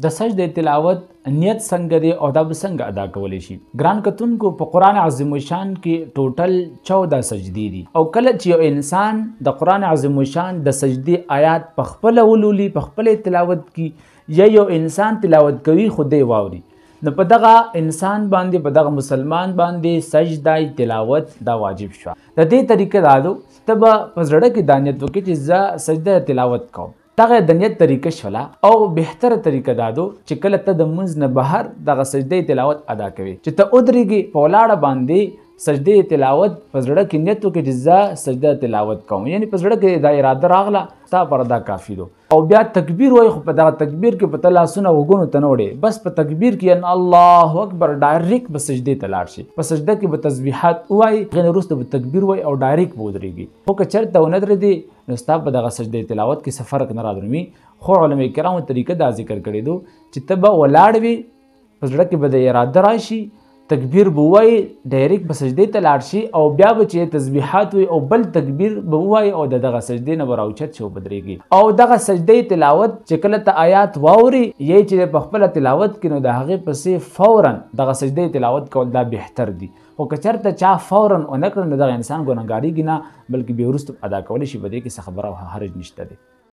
د سجدې تلاوت نیت څنګه دی او دا به څنګه ادا کولی شي؟ ګران کتونکو په قرآن عظیم الشان کې ټوټل 14 سجدې دي او کله چې یو انسان د قرآن عظیم الشان د سجدې آیات په خپله ولولي په خپله تلاوت کې یا یو انسان تلاوت کوي خو دی واوري نو په دغه انسان باندې په دغه مسلمان باندې سجده تلاوت دا واجب شو. د دې طریقه دا ده ته به په زړه کې دا نیت وکړې چې زه سجده تلاوت کوم. دغه د نیت طریقه شوله او بهتره طریقه دا ده چې کله ته د منځ نه بهر دغه سجده تلاوت ادا کوي چې ته ودرېږې په ولاړه باندې سجده تلاوت په زړه کې نیت وکړې چې زه سجده تلاوت کوم، یعنی په زړه کې دا اراده راغله ستا پر دا کافي ده. او بیا تکبیر وایي خو په دغه تکبیر کې په ته لاسونه وګونو ته نه وړې، بس په تکبیر کې ان الله اکبر ډایرکټ به سجدې ته لاړ شي. په سجده کې به تسبیحات ووایي، هغې نه وروسته به تکبیر وایي او ډایرکټ به ودرېږي. خو که چېرته ونه درېدې نو ستا په دغه سجده تلاوت کې څه فرق نه رادرومي. خو علما کرامو طریقه دا ذکر کړې ده چې ته به ولاړ وي، په زړه کې به د اراده راشي، تکبیر به ووایي، ډایرکټ به سجدې ته لاړ شي او بیا به چې تسبیحات وي او بل تکبیر به ووایي او د دغه سجدې نه به راوچت شي او بدرېږي. او دغه سجدې تلاوت چې کله ته آیات واوري یا چې په خپله تلاوت کې نو د هغې پسې فورا دغه سجدې تلاوت کول دا بهتر دي. خو که چېرته چا فورا ونه کړه نو دغه انسان ګناهګارېږي نه، بلکې بیا وروسته ادا کولی شي، په دې کې څه خبره او حرج نشته دی.